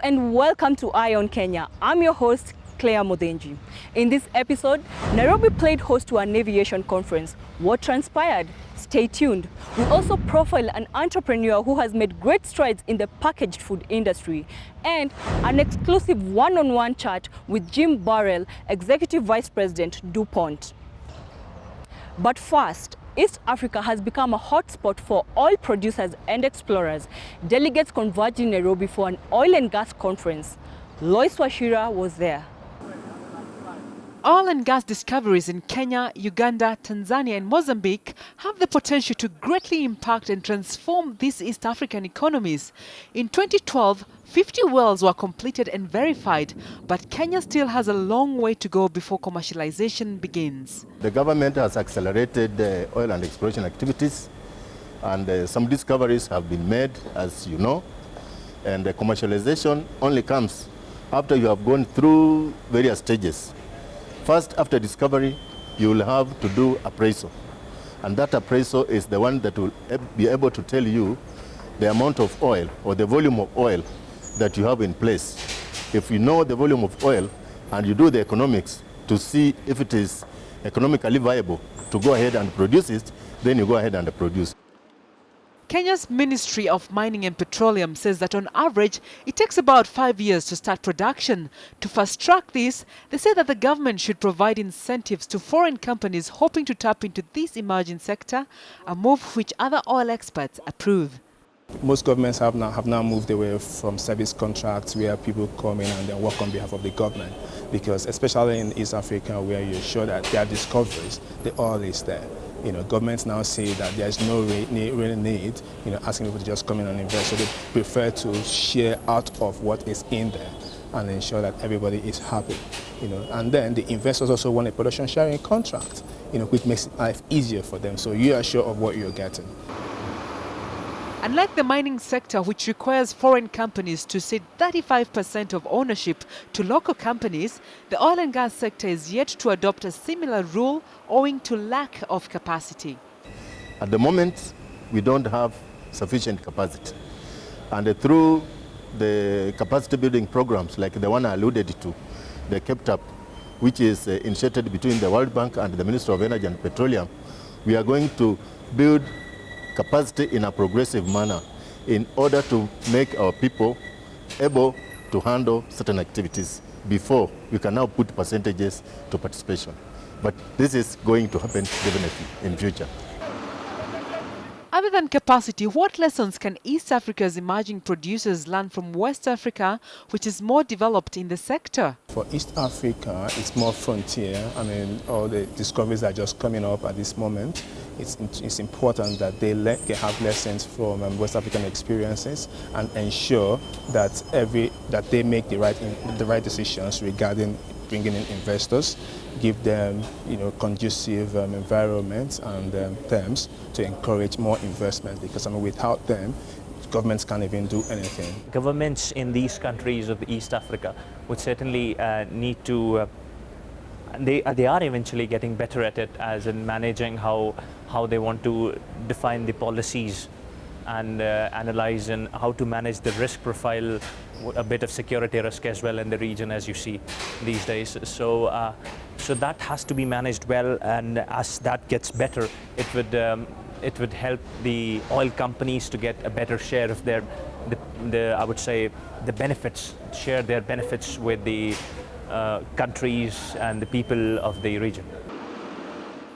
and welcome to Eye on Kenya. I'm your host, Claire Modenji. In this episode, Nairobi played host to an aviation conference. What transpired? Stay tuned. We also profile an entrepreneur who has made great strides in the packaged food industry, and an exclusive one-on-one chat with Jim Burrell, Executive Vice President, DuPont. But first, East Africa has become a hotspot for oil producers and explorers. Delegates converged in Nairobi for an oil and gas conference. Lois Wachira was there. Oil and gas discoveries in Kenya, Uganda, Tanzania and Mozambique have the potential to greatly impact and transform these East African economies. In 2012, 50 wells were completed and verified, but Kenya still has a long way to go before commercialization begins. The government has accelerated the oil and exploration activities, and some discoveries have been made, as you know, and the commercialization only comes after you have gone through various stages. First, after discovery, you will have to do appraisal. And that appraisal is the one that will be able to tell you the amount of oil or the volume of oil that you have in place. If you know the volume of oil and you do the economics to see if it is economically viable to go ahead and produce it, then you go ahead and produce. Kenya's Ministry of Mining and Petroleum says that on average, it takes about 5 years to start production. To fast-track this, they say that the government should provide incentives to foreign companies hoping to tap into this emerging sector, a move which other oil experts approve. Most governments have now moved away from service contracts where people come in and then work on behalf of the government, because especially in East Africa where you're sure that there are discoveries, the oil is there. Governments now say that there's no real need, asking people to just come in and invest. So they prefer to share out of what is in there and ensure that everybody is happy. And then the investors also want a production sharing contract, which makes life easier for them. So you are sure of what you're getting. Unlike the mining sector, which requires foreign companies to cede 35% of ownership to local companies, the oil and gas sector is yet to adopt a similar rule owing to lack of capacity. At the moment, we don't have sufficient capacity. And through the capacity building programs like the one I alluded to, the Kept Up, which is initiated between the World Bank and the Ministry of Energy and Petroleum, we are going to build capacity in a progressive manner in order to make our people able to handle certain activities before we can now put percentages to participation. But this is going to happen definitely in future. Other than capacity, what lessons can East Africa's emerging producers learn from West Africa, which is more developed in the sector? For East Africa, it's more frontier. All the discoveries are just coming up at this moment. It's important that they have lessons from West African experiences and ensure that they make the right decisions regarding bringing in investors, give them conducive environments and terms to encourage more investment, because without them, governments can't even do anything. Governments in these countries of East Africa would certainly need to they are eventually getting better at it, as in managing how they want to define the policies and analyze and how to manage the risk profile, a bit of security risk as well in the region, as you see these days. So that has to be managed well, and as that gets better, it would help the oil companies to get a better share of I would say the benefits, share their benefits with the countries and the people of the region.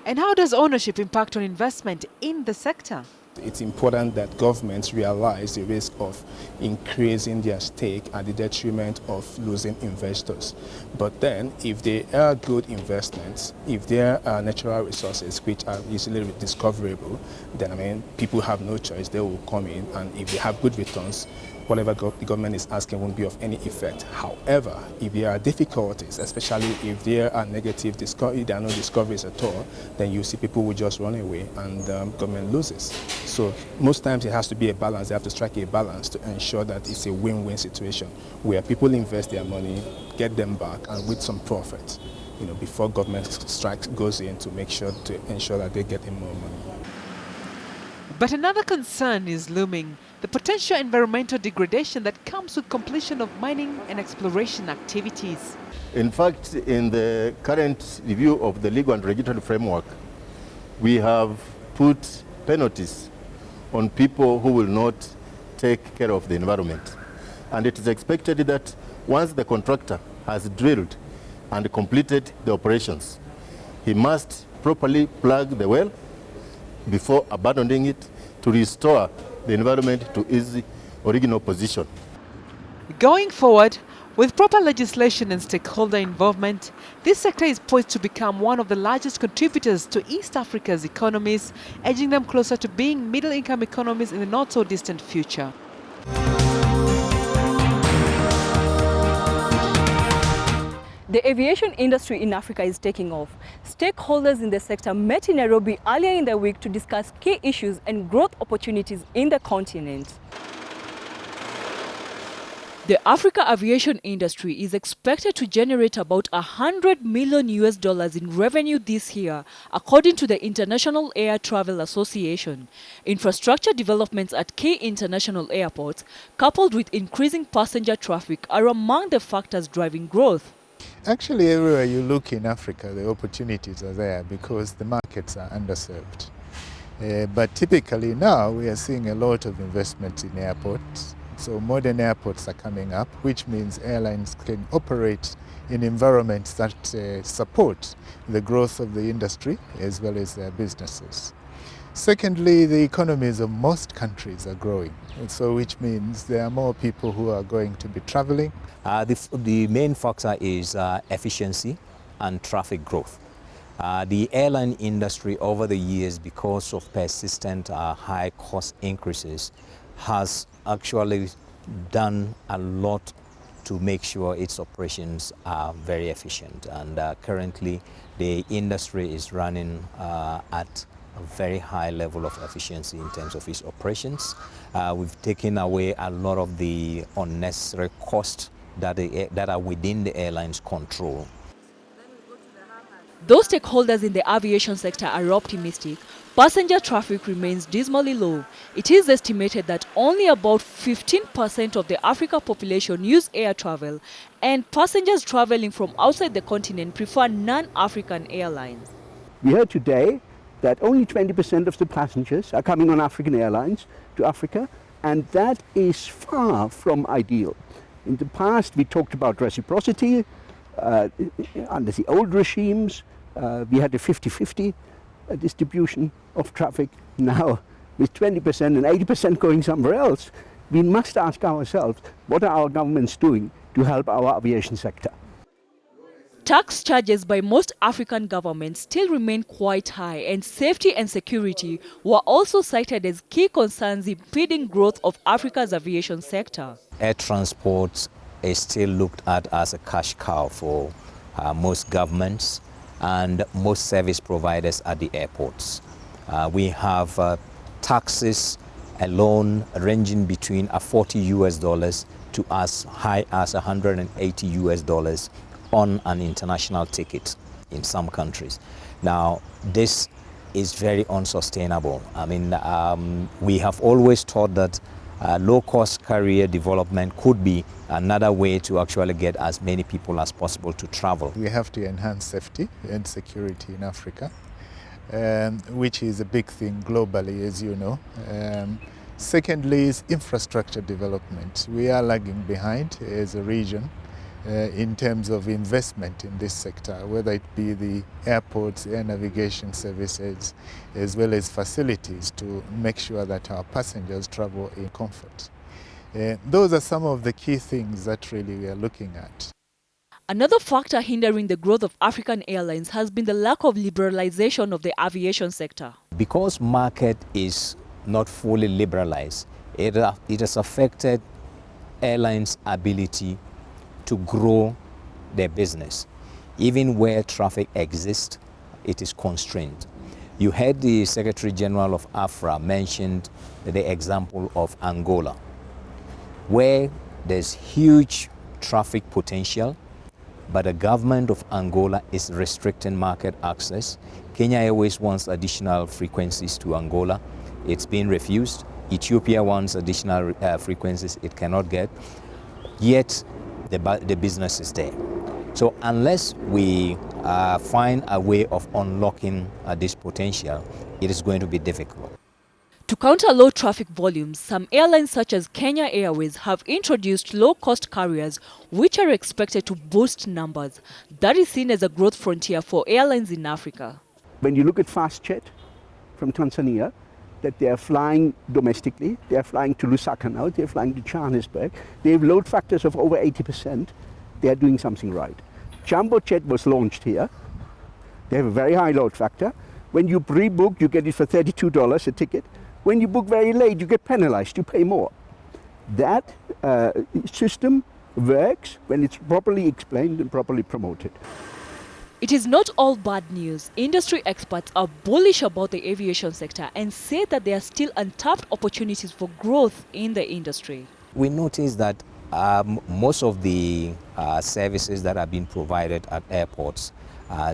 And how does ownership impact on investment in the sector? It's important that governments realize the risk of increasing their stake at the detriment of losing investors. But then, if they are good investments, if there are natural resources which are easily discoverable, then people have no choice. They will come in, and if they have good returns, whatever the government is asking won't be of any effect. However, if there are difficulties, especially if there are no discoveries at all, then you see people will just run away and government loses. So most times it has to be a balance. They have to strike a balance to ensure that it's a win-win situation where people invest their money, get them back, and with some profit, before government goes in to ensure that they get in more money. But another concern is looming: the potential environmental degradation that comes with completion of mining and exploration activities. In fact, in the current review of the legal and regulatory framework, we have put penalties on people who will not take care of the environment. And it is expected that once the contractor has drilled and completed the operations, he must properly plug the well before abandoning it to restore the environment to its original position. Going forward, with proper legislation and stakeholder involvement, this sector is poised to become one of the largest contributors to East Africa's economies, edging them closer to being middle-income economies in the not-so-distant future. The aviation industry in Africa is taking off. Stakeholders in the sector met in Nairobi earlier in the week to discuss key issues and growth opportunities in the continent. The Africa aviation industry is expected to generate about $100 million in revenue this year, according to the International Air Travel Association. Infrastructure developments at key international airports, coupled with increasing passenger traffic, are among the factors driving growth. Actually, everywhere you look in Africa, the opportunities are there because the markets are underserved. But typically now we are seeing a lot of investment in airports. So modern airports are coming up, which means airlines can operate in environments that support the growth of the industry as well as their businesses. Secondly, the economies of most countries are growing, so which means there are more people who are going to be traveling. The main factor is efficiency and traffic growth. The airline industry over the years, because of persistent high cost increases, has actually done a lot to make sure its operations are very efficient. And currently the industry is running at a very high level of efficiency in terms of its operations. We've taken away a lot of the unnecessary costs that are within the airline's control. Those stakeholders in the aviation sector are optimistic. Passenger traffic remains dismally low. It is estimated that only about 15% of the Africa population use air travel, and passengers traveling from outside the continent prefer non-African airlines. We heard today that only 20% of the passengers are coming on African airlines to Africa, and that is far from ideal. In the past, we talked about reciprocity. Under the old regimes, we had a 50-50 distribution of traffic. Now, with 20% and 80% going somewhere else, we must ask ourselves, what are our governments doing to help our aviation sector? Tax charges by most African governments still remain quite high, and safety and security were also cited as key concerns impeding growth of Africa's aviation sector. Air transport is still looked at as a cash cow for most governments and most service providers at the airports. We have taxes alone ranging between $40 to as high as $180 on an international ticket in some countries. Now, this is very unsustainable. I mean, we have always thought that low-cost carrier development could be another way to actually get as many people as possible to travel. We have to enhance safety and security in Africa, which is a big thing globally, as you know. Secondly is infrastructure development. We are lagging behind as a region in terms of investment in this sector, whether it be the airports, air navigation services, as well as facilities to make sure that our passengers travel in comfort. Those are some of the key things that really we are looking at. Another factor hindering the growth of African airlines has been the lack of liberalization of the aviation sector. Because market is not fully liberalized, it has affected airlines' ability to grow their business. Even where traffic exists, it is constrained. You heard the Secretary General of AFRA mentioned the example of Angola, where there's huge traffic potential, but the government of Angola is restricting market access. Kenya Airways wants additional frequencies to Angola. it's been refused. Ethiopia wants additional frequencies it cannot get, yet the business is there. So unless we find a way of unlocking this potential, it is going to be difficult. To counter low traffic volumes, some airlines such as Kenya Airways have introduced low-cost carriers which are expected to boost numbers. That is seen as a growth frontier for airlines in Africa. When you look at FastJet from Tanzania, that they are flying domestically, they are flying to Lusaka now, they are flying to Johannesburg, they have load factors of over 80%, they are doing something right. Jumbo Jet was launched here, they have a very high load factor. When you pre-book, you get it for $32 a ticket. When you book very late, you get penalized, you pay more. That system works when it's properly explained and properly promoted. It is not all bad news. Industry experts are bullish about the aviation sector and say that there are still untapped opportunities for growth in the industry. We notice that most of the services that are being provided at airports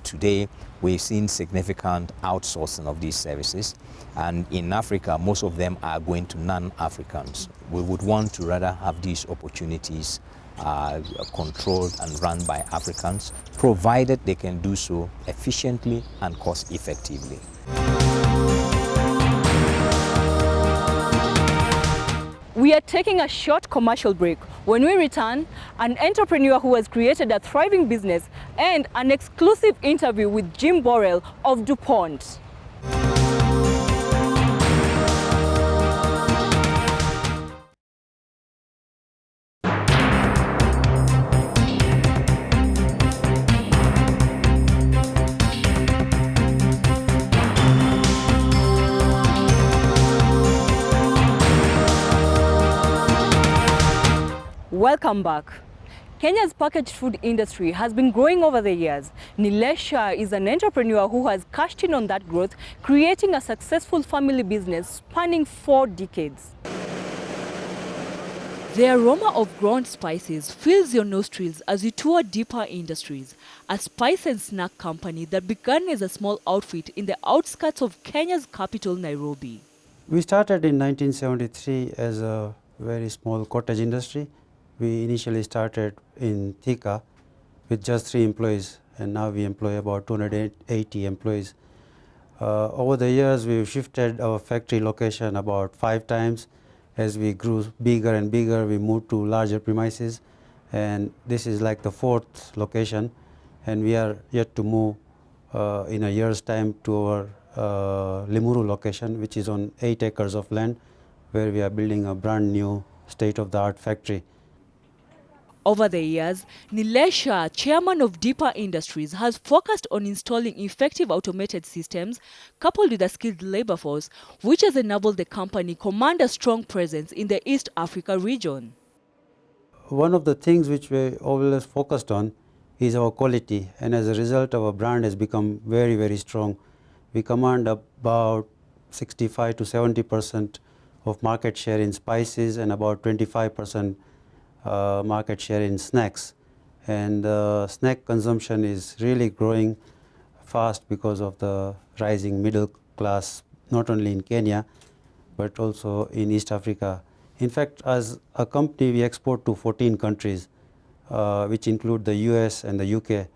today, we've seen significant outsourcing of these services. And in Africa, most of them are going to non-Africans. We would want to rather have these opportunities controlled and run by Africans, provided they can do so efficiently and cost effectively. We are taking a short commercial break. When we return, an entrepreneur who has created a thriving business and an exclusive interview with Jim Borrell of DuPont. Welcome back. Kenya's packaged food industry has been growing over the years. Nilesha is an entrepreneur who has cashed in on that growth, creating a successful family business spanning 4 decades. The aroma of ground spices fills your nostrils as you tour Deeper Industries, a spice and snack company that began as a small outfit in the outskirts of Kenya's capital, Nairobi. We started in 1973 as a very small cottage industry. We initially started in Thika with just 3 employees, and now we employ about 280 employees. Over the years, we've shifted our factory location about 5 times. As we grew bigger and bigger, we moved to larger premises, and this is like the 4th location, and we are yet to move in a year's time to our Limuru location, which is on 8 acres of land, where we are building a brand new state-of-the-art factory. Over the years, Nilesha, chairman of Deeper Industries, has focused on installing effective automated systems coupled with a skilled labor force, which has enabled the company command a strong presence in the East Africa region. One of the things which we always focused on is our quality, and as a result, our brand has become very, very strong. We command about 65 to 70% of market share in spices and about 25% market share in snacks, and snack consumption is really growing fast because of the rising middle class, not only in Kenya but also in East Africa. In fact, as a company, we export to 14 countries, which include the US and the UK.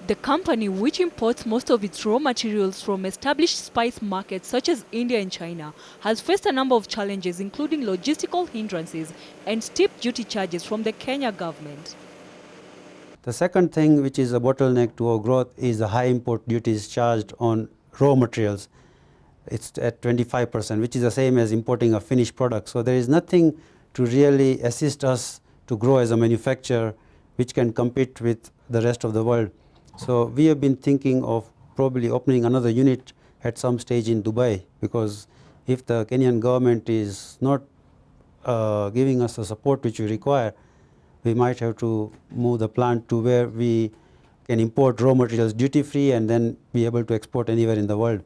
The company, which imports most of its raw materials from established spice markets such as India and China, has faced a number of challenges, including logistical hindrances and steep duty charges from the Kenya government. The second thing, which is a bottleneck to our growth, is the high import duties charged on raw materials. It's at 25%, which is the same as importing a finished product. So there is nothing to really assist us to grow as a manufacturer which can compete with the rest of the world. So we have been thinking of probably opening another unit at some stage in Dubai, because if the Kenyan government is not giving us the support which we require, we might have to move the plant to where we can import raw materials duty-free and then be able to export anywhere in the world.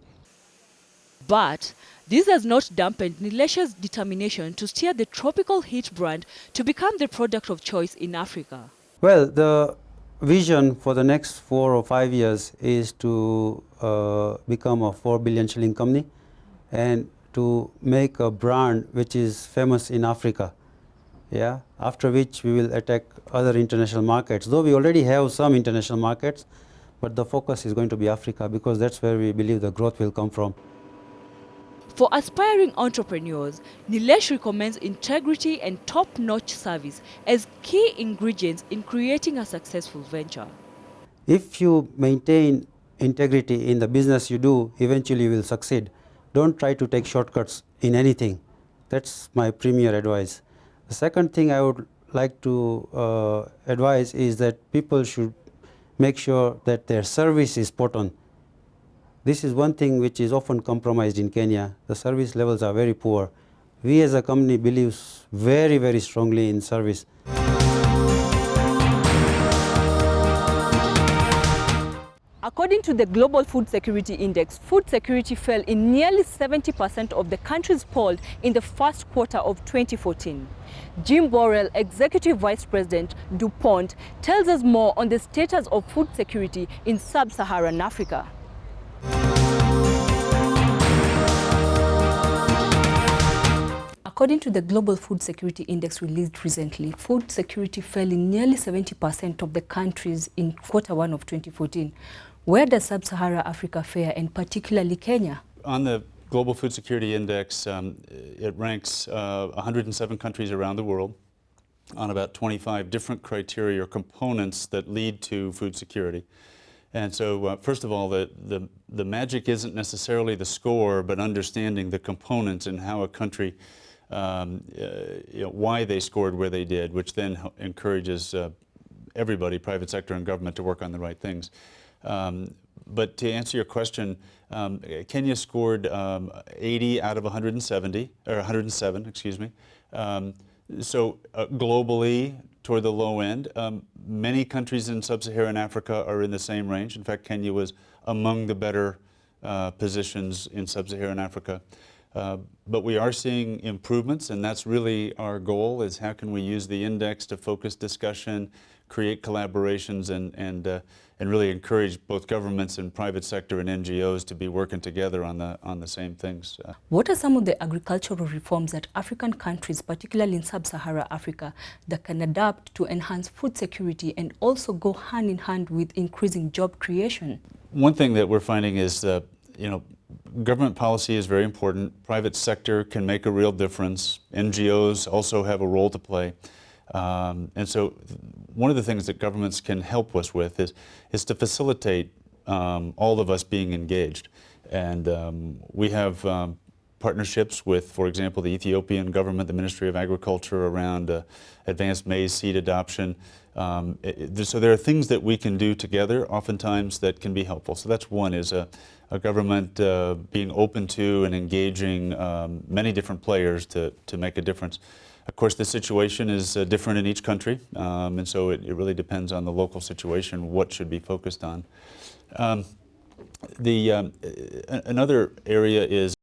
But this has not dampened Nilesha's determination to steer the tropical heat brand to become the product of choice in Africa. Well, the vision for the next 4 or 5 years is to become a 4 billion shilling company, and to make a brand which is famous in Africa. Yeah, after which we will attack other international markets. Though we already have some international markets, but the focus is going to be Africa because that's where we believe the growth will come from. For aspiring entrepreneurs, Nilesh recommends integrity and top-notch service as key ingredients in creating a successful venture. If you maintain integrity in the business you do, eventually you will succeed. Don't try to take shortcuts in anything. That's my premier advice. The second thing I would like to advise is that people should make sure that their service is spot on. This is one thing which is often compromised in Kenya. The service levels are very poor. We as a company believe very, very strongly in service. According to the Global Food Security Index, food security fell in nearly 70% of the countries polled in the first quarter of 2014. Jim Borrell, Executive Vice President, DuPont, tells us more on the status of food security in sub-Saharan Africa. According to the Global Food Security Index released recently, food security fell in nearly 70% of the countries in quarter one of 2014. Where does sub-Saharan Africa fare, and particularly Kenya? On the Global Food Security Index, it ranks 107 countries around the world on about 25 different criteria or components that lead to food security. And so, first of all, the magic isn't necessarily the score, but understanding the components and how a country, why they scored where they did, which then encourages everybody, private sector and government, to work on the right things. But to answer your question, Kenya scored 80 out of 170, or 107, excuse me. So globally, toward the low end. Many countries in sub-Saharan Africa are in the same range. In fact, Kenya was among the better positions in sub-Saharan Africa. But we are seeing improvements, and that's really our goal, is how can we use the index to focus discussion, create collaborations, and really encourage both governments and private sector and NGOs to be working together on the same things. What are some of the agricultural reforms that African countries, particularly in sub-Saharan Africa, that can adapt to enhance food security and also go hand in hand with increasing job creation? One thing that we're finding is that, government policy is very important. Private sector can make a real difference. NGOs also have a role to play. And so one of the things that governments can help us with is to facilitate all of us being engaged. And we have partnerships with, for example, the Ethiopian government, the Ministry of Agriculture, around advanced maize seed adoption. So there are things that we can do together oftentimes that can be helpful. So that's one, is a government being open to and engaging many different players to make a difference. Of course, the situation is different in each country, and so it really depends on the local situation what should be focused on. Another area is